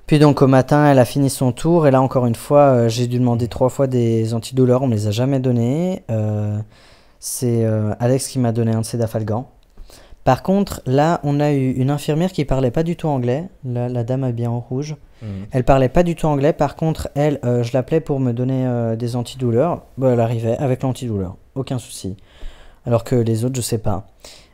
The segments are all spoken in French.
Puis donc au matin, elle a fini son tour et là encore une fois, j'ai dû demander 3 fois des antidouleurs, on me les a jamais donnés. C'est Alex qui m'a donné un de ces Dafalgan. Par contre, là, on a eu une infirmière qui parlait pas du tout anglais. La dame habillée en rouge. Mhm. Elle parlait pas du tout anglais. Par contre, elle, je l'appelais pour me donner des antidouleurs. Bah, elle arrivait avec l'antidouleur, aucun souci. Alors que les autres, je sais pas.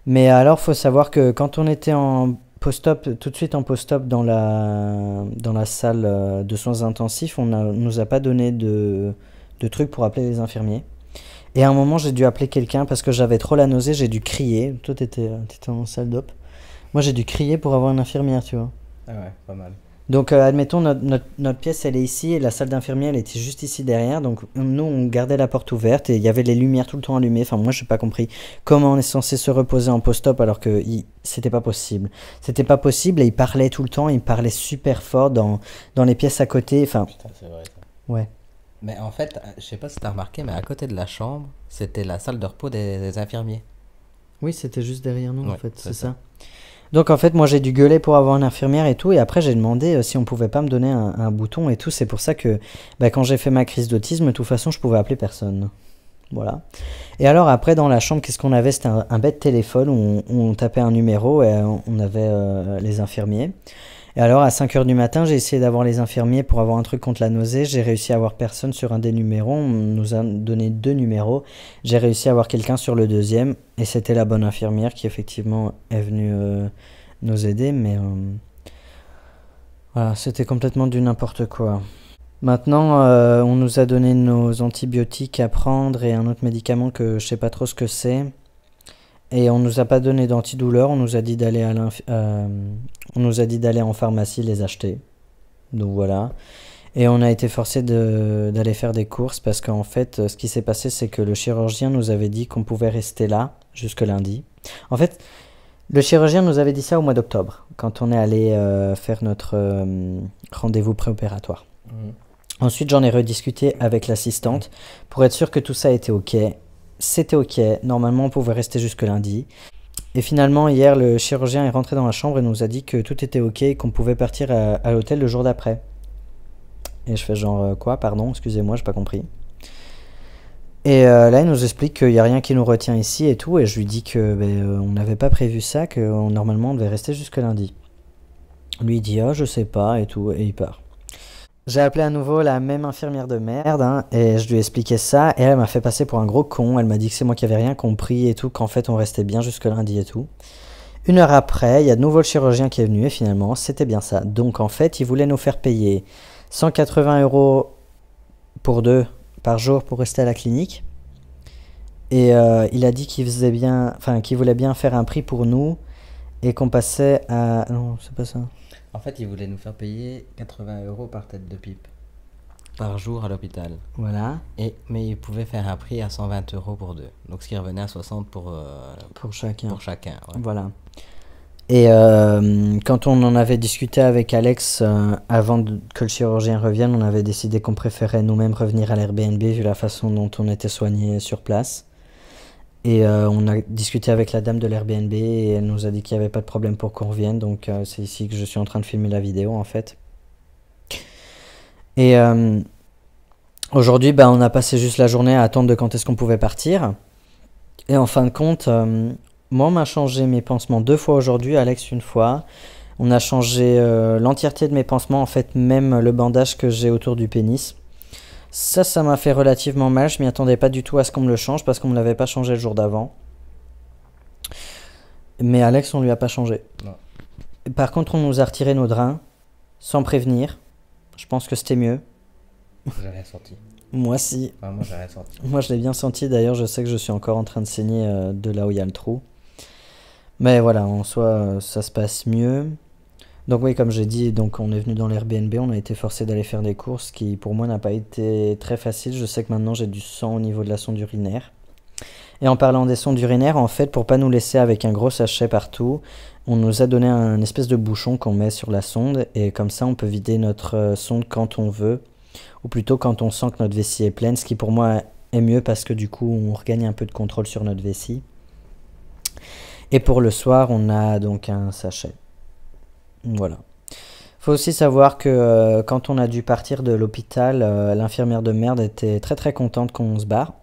Mais alors, faut savoir que quand on était en post-op, tout de suite en post-op dans la salle de soins intensifs, on nous a pas donné de trucs pour appeler les infirmiers. Et à un moment, j'ai dû appeler quelqu'un parce que j'avais trop la nausée, j'ai dû crier. Toi, t'étais en salle d'op. Moi, j'ai dû crier pour avoir une infirmière, tu vois. Ah ouais, pas mal. Donc, admettons, notre pièce, elle est ici et la salle d'infirmière, elle était juste ici derrière. Donc, nous, on gardait la porte ouverte et il y avait les lumières tout le temps allumées. Enfin, moi, je n'ai pas compris comment on est censé se reposer en post-op alors que c'était pas possible. C'était pas possible et il parlait tout le temps, il parlait super fort dans les pièces à côté. Enfin, Putain, c'est vrai ça. ouais. Mais en fait, je sais pas si t'as remarqué, mais à côté de la chambre, c'était la salle de repos des infirmiers. Oui, c'était juste derrière nous, en Ouais, fait, c'est c'est ça. ça. Donc en fait, moi j'ai dû gueuler pour avoir une infirmière et tout, et après j'ai demandé si on pouvait pas me donner un bouton et tout. C'est pour ça que bah, quand j'ai fait ma crise d'autisme, de toute façon, je pouvais appeler personne. Voilà. Et alors après, dans la chambre, qu'est-ce qu'on avait? C'était un bête téléphone où on tapait un numéro et on avait les infirmiers. Et alors à 5 heures du matin, j'ai essayé d'avoir les infirmiers pour avoir un truc contre la nausée. J'ai réussi à avoir personne sur un des numéros. On nous a donné 2 numéros. J'ai réussi à avoir quelqu'un sur le deuxième. Et c'était la bonne infirmière qui effectivement est venue nous aider. Mais voilà, c'était complètement du n'importe quoi. Maintenant, on nous a donné nos antibiotiques à prendre et un autre médicament que je sais pas trop ce que c'est. Et on nous a pas donné d'antidouleur, on nous a dit d'aller on nous a dit d'aller en pharmacie les acheter. Donc voilà. Et on a été forcé d'aller faire des courses parce qu'en fait, ce qui s'est passé, c'est que le chirurgien nous avait dit qu'on pouvait rester là jusque lundi. En fait, le chirurgien nous avait dit ça au mois d'octobre, quand on est allé faire notre rendez-vous préopératoire. Mhm. Ensuite, j'en ai rediscuté avec l'assistante pour être sûr que tout ça était ok. C'était ok, normalement on pouvait rester jusque lundi. Et finalement, hier, le chirurgien est rentré dans la chambre et nous a dit que tout était ok et qu'on pouvait partir à l'hôtel le jour d'après. Et je fais genre, quoi, pardon, excusez-moi, j'ai pas compris. Et là, il nous explique qu'il n'y a rien qui nous retient ici et tout. Et je lui dis que on n'avait pas prévu ça, que normalement on devait rester jusque lundi. Lui il dit, ah, je sais pas et tout, et il part. J'ai appelé à nouveau la même infirmière de merde, hein, et je lui ai expliqué ça, et elle m'a fait passer pour un gros con. Elle m'a dit que c'est moi qui avais rien compris et tout, qu'en fait on restait bien jusque lundi et tout. 1 heure après, il y a de nouveau le chirurgien qui est venu, et finalement c'était bien ça. Donc en fait, il voulait nous faire payer 180 € pour 2 par jour pour rester à la clinique. Et il a dit qu'il faisait bien, enfin qu'il voulait bien faire un prix pour nous, et qu'on passait à... Non, c'est pas ça. En fait, ils voulaient nous faire payer 80 € par tête de pipe par jour à l'hôpital. Voilà, Mais ils pouvaient faire un prix à 120 € pour deux. Donc ce qui revenait à 60 pour chacun. pour chacun. Ouais. Voilà. Et quand on en avait discuté avec Alex que le chirurgien revienne, on avait décidé qu'on préférait nous-mêmes revenir à l'Airbnb vu la façon dont on était soigné sur place. Et on a discuté avec la dame de l'Airbnb et elle nous a dit qu'il n'y avait pas de problème pour qu'on revienne. Donc c'est ici que je suis en train de filmer la vidéo en fait. Et aujourd'hui, bah, on a passé juste la journée à attendre de quand est-ce qu'on pouvait partir. Et en fin de compte, moi on m'a changé mes pansements 2 fois aujourd'hui, Alex une fois. On a changé l'entièreté de mes pansements, en fait même le bandage que j'ai autour du pénis. Ça m'a fait relativement mal, je m'y attendais pas du tout à ce qu'on me le change parce qu'on me l'avait pas changé le jour d'avant. Mais Alex on lui a pas changé. Non. Par contre on nous a retiré nos drains sans prévenir. Je pense que c'était mieux. J'ai rien senti. Moi si. Enfin, moi, j'ai rien senti. Moi je l'ai bien senti d'ailleurs, je sais que je suis encore en train de saigner de là où il y a le trou. Mais voilà, en soi ça se passe mieux. Donc oui, comme j'ai dit, donc on est venu dans l'Airbnb, on a été forcé d'aller faire des courses, qui pour moi n'a pas été très facile. Je sais que maintenant j'ai du sang au niveau de la sonde urinaire. Et en parlant des sondes urinaires, en fait, pour pas nous laisser avec un gros sachet partout, on nous a donné un espèce de bouchon qu'on met sur la sonde, et comme ça on peut vider notre sonde quand on veut, ou plutôt quand on sent que notre vessie est pleine, ce qui pour moi est mieux parce que du coup on regagne un peu de contrôle sur notre vessie. Et pour le soir, on a donc un sachet. Voilà. Faut aussi savoir que quand on a dû partir de l'hôpital, l'infirmière de merde était très très contente qu'on se barre.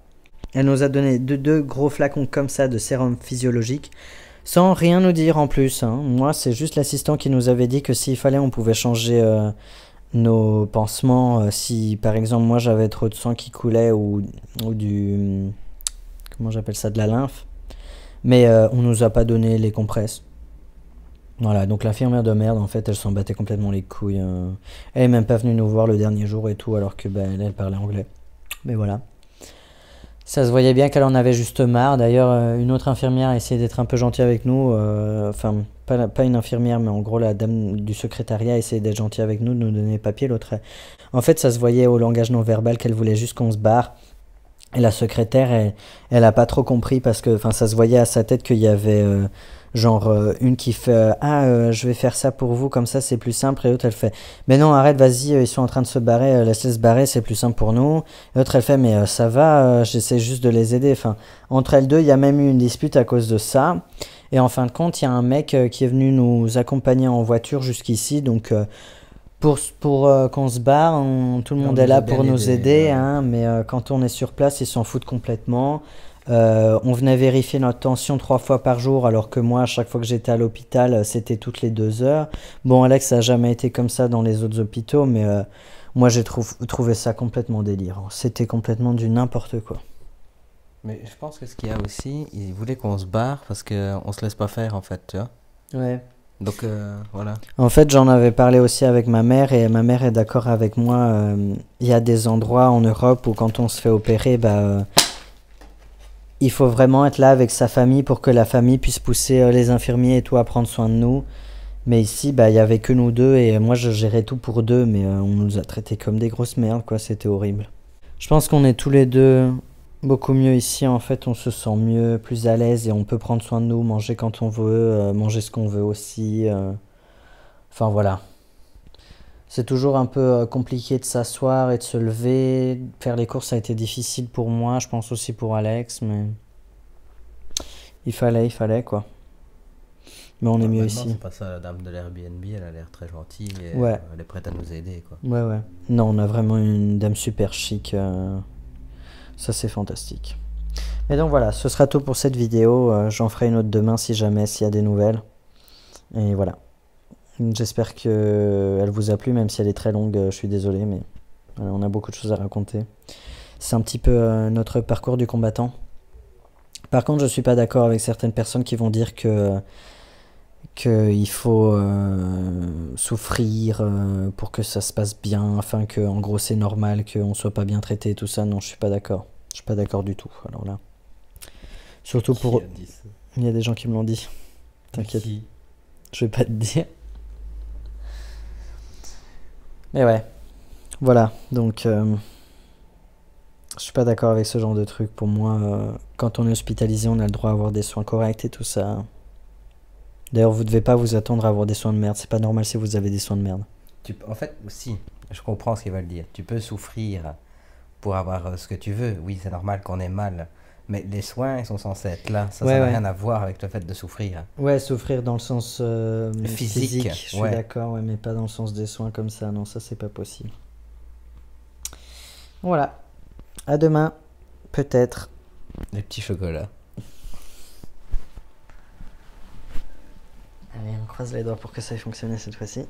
Elle nous a donné deux gros flacons comme ça de sérum physiologique, sans rien nous dire en plus, hein. Moi, c'est juste l'assistant qui nous avait dit que s'il fallait, on pouvait changer nos pansements. Si par exemple, moi j'avais trop de sang qui coulait ou du. Comment j'appelle ça? De la lymphe. Mais on nous a pas donné les compresses. Voilà, donc l'infirmière de merde, en fait, elle s'en battait complètement les couilles. Elle est même pas venue nous voir le dernier jour et tout, alors que bah, elle parlait anglais. Mais voilà. Ça se voyait bien qu'elle en avait juste marre. D'ailleurs, une autre infirmière a essayé d'être un peu gentille avec nous. Enfin, pas une infirmière, mais en gros, la dame du secrétariat a essayé d'être gentille avec nous, de nous donner les papiers. L'autre, en fait, ça se voyait au langage non verbal qu'elle voulait juste qu'on se barre. Et la secrétaire, elle a pas trop compris parce que, enfin, ça se voyait à sa tête qu'il y avait genre une qui fait je vais faire ça pour vous, comme ça c'est plus simple. Et l'autre elle fait mais non, arrête, vas-y, ils sont en train de se barrer, laisse-les se barrer, c'est plus simple pour nous. Et l'autre elle fait mais ça va, j'essaie juste de les aider. Enfin, entre elles deux, il y a même eu une dispute à cause de ça. Et en fin de compte, il y a un mec qui est venu nous accompagner en voiture jusqu'ici, donc. Pour qu'on se barre, tout le On monde est nous là a bien pour nous aidés, aider, ouais. hein, mais quand on est sur place, ils s'en foutent complètement. On venait vérifier notre tension 3 fois par jour, alors que moi, à chaque fois que j'étais à l'hôpital, c'était toutes les 2 heures. Bon, Alex, ça n'a jamais été comme ça dans les autres hôpitaux, mais moi, j'ai trouvé ça complètement délirant. C'était complètement du n'importe quoi. Mais je pense que ce qu'il y a aussi, ils voulaient qu'on se barre parce qu'on se laisse pas faire en fait, tu vois. Ouais. Donc voilà. En fait, j'en avais parlé aussi avec ma mère et ma mère est d'accord avec moi. Il y a des endroits en Europe où quand on se fait opérer, il faut vraiment être là avec sa famille pour que la famille puisse pousser les infirmiers et tout à prendre soin de nous. Mais ici, il y avait que nous deux et moi je gérais tout pour deux, mais on nous a traités comme des grosses merdes, quoi. C'était horrible. Je pense qu'on est tous les deux beaucoup mieux ici. En fait, on se sent mieux, plus à l'aise et on peut prendre soin de nous, manger quand on veut, manger ce qu'on veut aussi. Enfin voilà. C'est toujours un peu compliqué de s'asseoir et de se lever. Faire les courses a été difficile pour moi, je pense aussi pour Alex, mais il fallait quoi. Mais on est mieux Maintenant, ici. c'est pas ça, la dame de l'Airbnb, elle a l'air très gentille et Ouais, elle est prête à nous aider, quoi. ouais, ouais. Non, on a vraiment une dame super chic. Ça, c'est fantastique. Et donc voilà, ce sera tout pour cette vidéo. J'en ferai une autre demain si jamais, s'il y a des nouvelles. Et voilà. J'espère que elle vous a plu, même si elle est très longue. Je suis désolé, mais voilà, on a beaucoup de choses à raconter. C'est un petit peu notre parcours du combattant. Par contre, je suis pas d'accord avec certaines personnes qui vont dire qu'il faut souffrir pour que ça se passe bien, afin que en gros c'est normal qu'on soit pas bien traité et tout ça. Non, je suis pas d'accord. Je suis pas d'accord du tout. Alors là, surtout pour, Qui a dit ça? il y a des gens qui me l'ont dit. T'inquiète, Qui? je vais pas te dire. Mais ouais, voilà. Donc, je suis pas d'accord avec ce genre de truc. Pour moi, quand on est hospitalisé, on a le droit à avoir des soins corrects et tout ça. D'ailleurs, vous devez pas vous attendre à avoir des soins de merde. C'est pas normal si vous avez des soins de merde. En fait, si, je comprends ce qu'ils veulent dire. Tu peux souffrir pour avoir ce que tu veux. Oui, c'est normal qu'on ait mal. Mais les soins, ils sont censés être là. Ça Ouais, n'a ouais. rien à voir avec le fait de souffrir. Ouais, souffrir dans le sens Physique, je suis ouais. d'accord, ouais, mais pas dans le sens des soins comme ça. Non, ça, c'est pas possible. Voilà. À demain, peut-être. Les petits chocolats. Allez, on croise les doigts pour que ça ait fonctionné cette fois-ci.